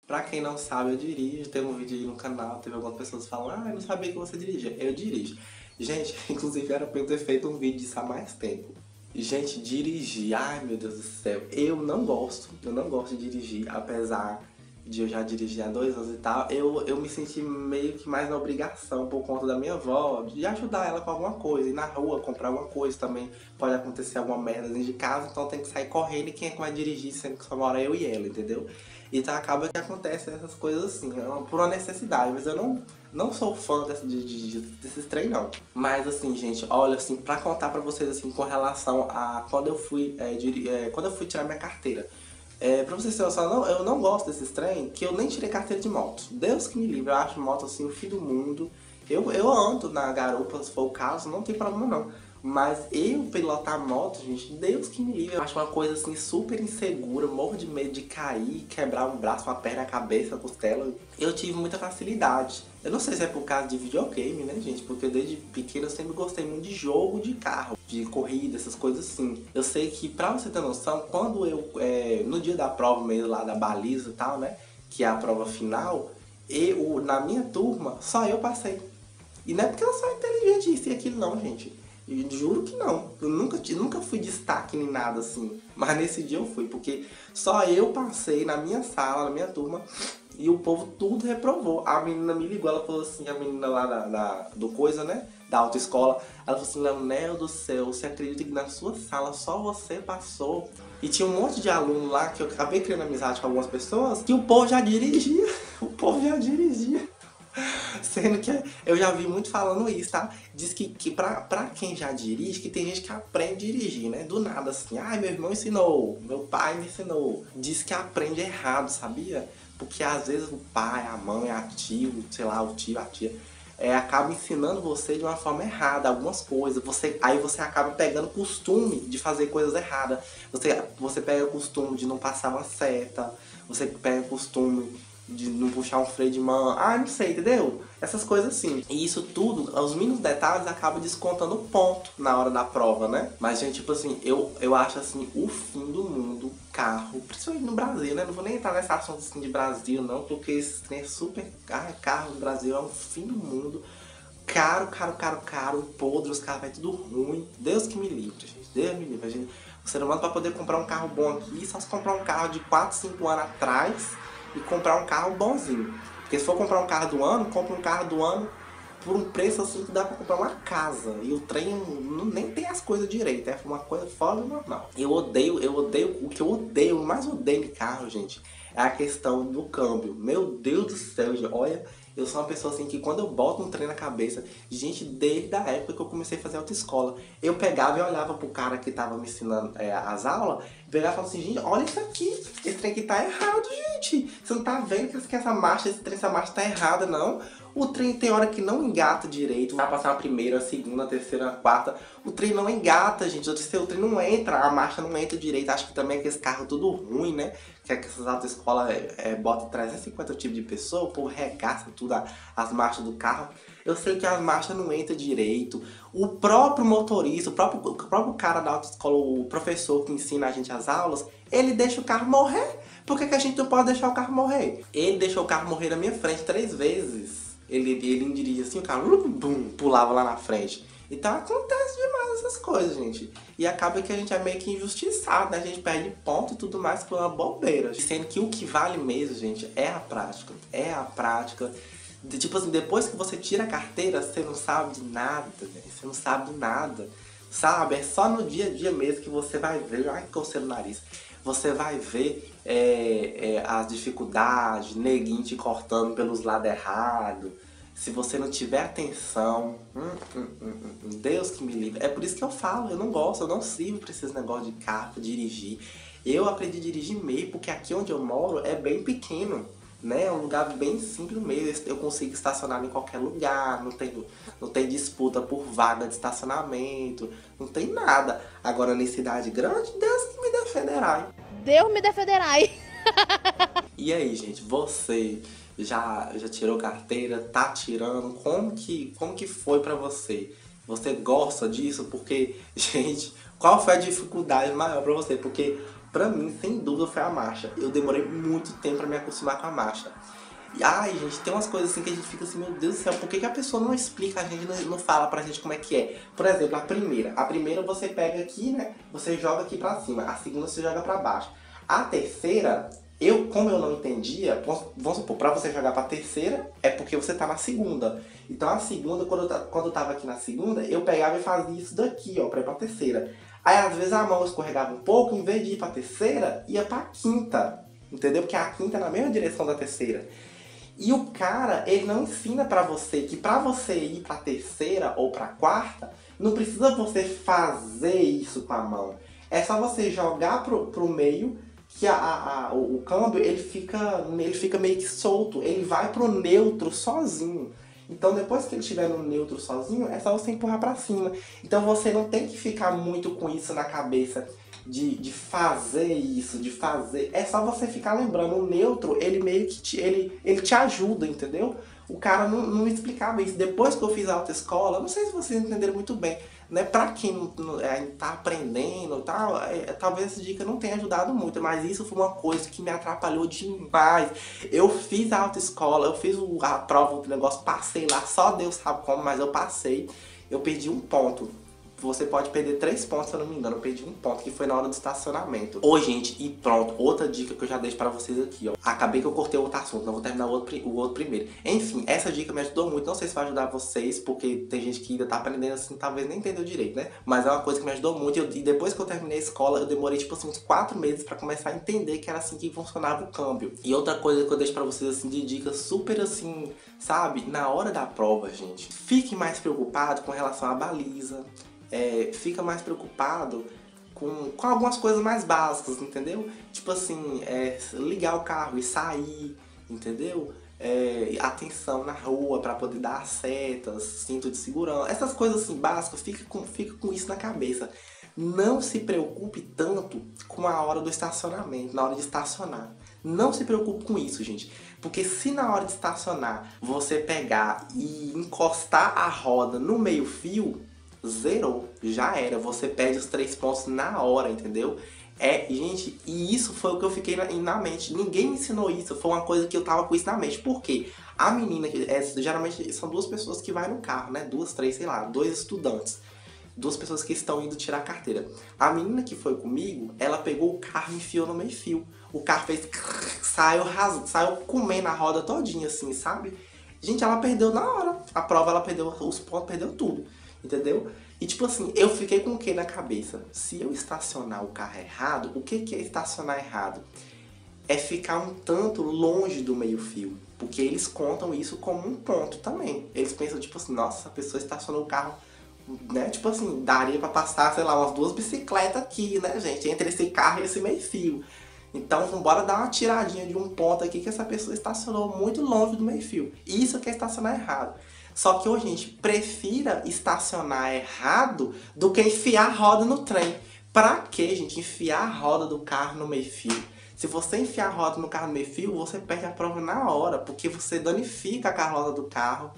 Pra quem não sabe, eu dirijo. Tem um vídeo aí no canal, teve algumas pessoas que falam, ah, eu não sabia que você dirigia. Eu dirijo. Gente, inclusive era pra eu ter feito um vídeo disso há mais tempo. Gente, dirigir, ai meu Deus do céu, eu não gosto de dirigir, apesar de eu já dirigir há 2 anos e tal, eu me senti meio que mais na obrigação por conta da minha avó, de ajudar ela com alguma coisa, ir na rua, comprar alguma coisa também, pode acontecer alguma merda dentro de casa, então tem que sair correndo e quem é que vai dirigir, sendo que só mora eu e ela, entendeu? Então acaba que acontece essas coisas assim, por uma necessidade, mas eu não sou fã desses trem não. Mas assim, gente, olha, assim, pra contar pra vocês assim, com relação a quando eu fui, quando eu fui tirar minha carteira. Pra vocês terem noção, eu não gosto desses trem, que eu nem tirei carteira de moto. Deus que me livre, eu acho moto assim o fim do mundo. Eu ando na garupa, se for o caso, não tem problema não. Mas eu pilotar moto, gente, Deus que me livre. Eu acho uma coisa assim super insegura, morro de medo de cair, quebrar um braço, uma perna, a cabeça, a costela. Eu tive muita facilidade. Eu não sei se é por causa de videogame, né, gente? Porque desde pequeno eu sempre gostei muito de jogo de carro, de corrida, essas coisas assim. Eu sei que, pra você ter noção, quando eu, no dia da prova mesmo lá da baliza e tal, né, que é a prova final, na minha turma, só eu passei. E não é porque eu sou inteligente isso e aquilo não, gente. Eu juro que não. Eu nunca fui destaque nem nada assim. Mas nesse dia eu fui, porque só eu passei na minha sala, na minha turma, e o povo tudo reprovou. A menina me ligou, ela falou assim, a menina lá do coisa, né? Da autoescola, ela falou assim, Leonel do céu, você acredita que na sua sala só você passou? E tinha um monte de aluno lá que eu acabei criando amizade com algumas pessoas, que o povo já dirigia. O povo já dirigia. Sendo que eu já vi muito falando isso, tá? Diz que pra quem já dirige, que tem gente que aprende a dirigir, né? Do nada, assim. Ai, meu irmão ensinou, meu pai me ensinou. Diz que aprende errado, sabia? Porque às vezes o pai, a mãe, a tio, sei lá, o tio, a tia, acaba ensinando você de uma forma errada algumas coisas. Aí você acaba pegando costume de fazer coisas erradas. Você pega costume de não passar uma seta, você pega costume de não puxar um freio de mão, não sei, entendeu? Essas coisas assim. E isso tudo, os mínimos detalhes acabam descontando ponto na hora da prova, né? Mas, gente, tipo assim, eu acho assim, o fim do mundo, carro, principalmente no Brasil, né? Não vou nem entrar nessa assunto assim de Brasil, não, porque esse trem é super. Carro no Brasil é um fim do mundo. Caro, podre, os carros vai tudo ruim. Deus que me livre, gente. Deus me livre. O ser humano, pra poder comprar um carro bom aqui, só se comprar um carro de 4, 5 anos atrás e comprar um carro bonzinho. Porque se for comprar um carro do ano, compra um carro do ano por um preço assim que dá pra comprar uma casa. E o trem nem tem as coisas direito, é uma coisa fora do normal. Eu odeio, o que eu odeio, o mais odeio de carro, gente, é a questão do câmbio. Meu Deus do céu, gente, olha, eu sou uma pessoa assim que quando eu boto um trem na cabeça, gente, desde a época que eu comecei a fazer autoescola, eu pegava e olhava pro cara que tava me ensinando as aulas, pegava e falava assim, gente, olha isso aqui, esse trem aqui tá errado, gente. Você não tá vendo que essa marcha, essa marcha tá errada, não? O trem tem hora que não engata direito, vai passar a primeira, a segunda, a terceira, a quarta, o trem não engata, gente, o trem não entra, a marcha não entra direito. Acho que também é que esse carro tudo ruim, né? Que essas autoescolas botam 350 tipos de pessoa, o povo regaça tudo as marchas do carro. Eu sei que as marchas não entram direito. O próprio motorista, o próprio cara da autoescola, o professor que ensina a gente as aulas, ele deixa o carro morrer. Por que a gente não pode deixar o carro morrer? Ele deixou o carro morrer na minha frente 3 vezes. Ele dirigia assim, o carro pulava lá na frente. Então acontece demais essas coisas, gente. E acaba que a gente é meio que injustiçado, né? A gente perde ponto e tudo mais por uma bobeira. Sendo que o que vale mesmo, gente, é a prática. É a prática. Tipo assim, depois que você tira a carteira, você não sabe de nada, velho. Você não sabe de nada. Sabe? É só no dia a dia mesmo que você vai ver. Ai, que coceira no nariz. Você vai ver as dificuldades, neguinho te cortando pelos lados errados. Se você não tiver atenção, Deus que me livre. É por isso que eu falo, eu não gosto, eu não sirvo pra esses negócios de carro, pra dirigir. Eu aprendi a dirigir meio, porque aqui onde eu moro é bem pequeno, né? É um lugar bem simples mesmo. Eu consigo estacionar em qualquer lugar, não tem disputa por vaga de estacionamento, não tem nada. Agora, em cidade grande, Deus que me defenderá, hein? Deus me defenderá. E aí, gente, você já tirou carteira? Tá tirando? Como que foi pra você? Você gosta disso? Porque, gente, qual foi a dificuldade maior pra você? Porque pra mim, sem dúvida, foi a marcha. Eu demorei muito tempo pra me acostumar com a marcha. E, ai, gente, tem umas coisas assim que a gente fica assim, meu Deus do céu, por que a pessoa não explica, a gente não fala pra gente como é que é? Por exemplo, a primeira você pega aqui, né, você joga aqui pra cima, a segunda você joga pra baixo. A terceira, como eu não entendia, vamos supor, pra você jogar pra terceira, é porque você tá na segunda. Então a segunda, quando eu tava aqui na segunda, eu pegava e fazia isso daqui, ó, pra ir pra terceira. Aí às vezes a mão escorregava um pouco, em vez de ir pra terceira, ia pra quinta. Entendeu? Porque a quinta é na mesma direção da terceira. E o cara, ele não ensina pra você que pra você ir pra terceira ou pra quarta, não precisa você fazer isso com a mão. É só você jogar pro meio, que o câmbio ele fica meio que solto, ele vai pro neutro sozinho. Então depois que ele estiver no neutro sozinho, é só você empurrar pra cima. Então você não tem que ficar muito com isso na cabeça de fazer isso, de fazer. É só você ficar lembrando, o neutro, ele meio que ele te ajuda, entendeu? O cara não explicava isso. Depois que eu fiz a autoescola, não sei se vocês entenderam muito bem, né? Pra quem não tá aprendendo e tal, talvez essa dica não tenha ajudado muito, mas isso foi uma coisa que me atrapalhou demais. Eu fiz a autoescola, eu fiz a prova do negócio, passei lá, só Deus sabe como, mas eu passei. Eu perdi um ponto. Você pode perder 3 pontos, se eu não me engano. Eu perdi um ponto, que foi na hora do estacionamento. Ô, gente, e pronto. Outra dica que eu já deixo pra vocês aqui, ó. Acabei que eu cortei outro assunto, não vou terminar o outro primeiro. Enfim, essa dica me ajudou muito. Não sei se vai ajudar vocês, porque tem gente que ainda tá aprendendo assim, talvez nem entendeu direito, né? Mas é uma coisa que me ajudou muito. E depois que eu terminei a escola, eu demorei, tipo assim, uns 4 meses pra começar a entender que era assim que funcionava o câmbio. E outra coisa que eu deixo pra vocês, assim, de dica super assim, sabe? Na hora da prova, gente, fique mais preocupado com relação à baliza. Fica mais preocupado com algumas coisas mais básicas, entendeu? Tipo assim, ligar o carro e sair, entendeu? Atenção na rua para poder dar as setas, cinto de segurança, essas coisas assim básicas, fica com isso na cabeça. Não se preocupe tanto com a hora do estacionamento, na hora de estacionar. Não se preocupe com isso, gente. Porque se na hora de estacionar você pegar e encostar a roda no meio-fio, zerou, já era, você perde os 3 pontos na hora, entendeu? Gente, e isso foi o que eu fiquei na mente. Ninguém me ensinou isso, foi uma coisa que eu tava com isso na mente. Por quê? A menina, geralmente são 2 pessoas que vai no carro, né? 2, 3, sei lá, 2 estudantes. 2 pessoas que estão indo tirar a carteira. A menina que foi comigo, ela pegou o carro e enfiou no meio-fio. O carro fez... saiu comendo a roda todinha, assim, sabe? Gente, ela perdeu na hora. A prova, ela perdeu os pontos, perdeu tudo. Entendeu? E tipo assim, eu fiquei com o que na cabeça? Se eu estacionar o carro errado, o que é estacionar errado? É ficar um tanto longe do meio-fio. Porque eles contam isso como um ponto também. Eles pensam, tipo assim, nossa, essa pessoa estacionou o carro, né? Tipo assim, daria pra passar, sei lá, umas 2 bicicletas aqui, né, gente? Entre esse carro e esse meio-fio. Então, bora dar uma tiradinha de um ponto aqui que essa pessoa estacionou muito longe do meio-fio. Isso que é estacionar errado. Só que, gente, prefira estacionar errado do que enfiar a roda no trem. Pra que, gente, enfiar a roda do carro no meio-fio? Se você enfiar a roda no carro no meio-fio, você perde a prova na hora, porque você danifica a carroça do carro,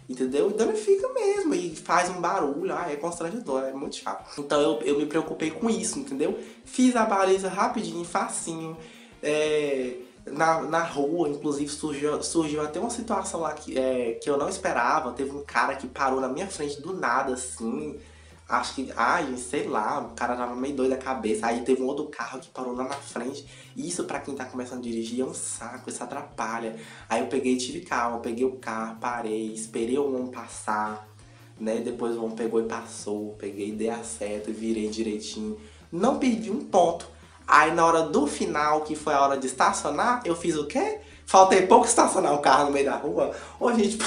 entendeu? E danifica mesmo, e faz um barulho, é constrangedor, é muito chato. Então eu me preocupei com isso, entendeu? Fiz a baliza rapidinho, facinho, na rua, inclusive surgiu até uma situação lá que eu não esperava. Teve um cara que parou na minha frente do nada, assim. Acho que, sei lá, o cara tava meio doido da cabeça. Aí teve um outro carro que parou lá na frente. Isso pra quem tá começando a dirigir é um saco, isso atrapalha. Aí eu peguei e tive calma, peguei o carro, parei, esperei o homem passar, né? Depois o homem pegou e passou, peguei, dei a seta e virei direitinho. Não perdi um ponto. Aí na hora do final, que foi a hora de estacionar, eu fiz o quê? Faltei pouco estacionar o carro no meio da rua. Ô, gente,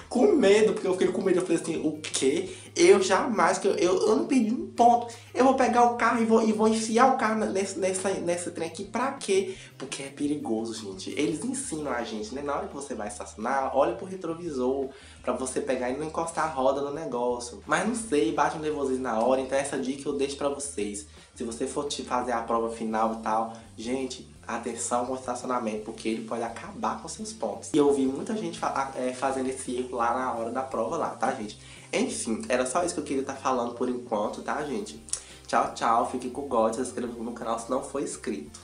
com medo, porque eu fiquei com medo. Eu falei assim, o quê? Eu jamais, eu não perdi um ponto. Eu vou pegar o carro e vou enfiar o carro nesse trem aqui. Pra quê? Porque é perigoso, gente. Eles ensinam a gente, né? Na hora que você vai estacionar, olha pro retrovisor, pra você pegar e não encostar a roda no negócio. Mas não sei, bate um nervosismo na hora. Então essa dica eu deixo pra vocês. Se você for fazer a prova final e tal, gente, atenção com o estacionamento, porque ele pode acabar com seus pontos. E eu vi muita gente fazendo esse erro lá na hora da prova lá, tá, gente? Enfim, era só isso que eu queria estar falando por enquanto, tá, gente? Tchau, tchau. Fique com o God. Se inscreva no canal se não for inscrito.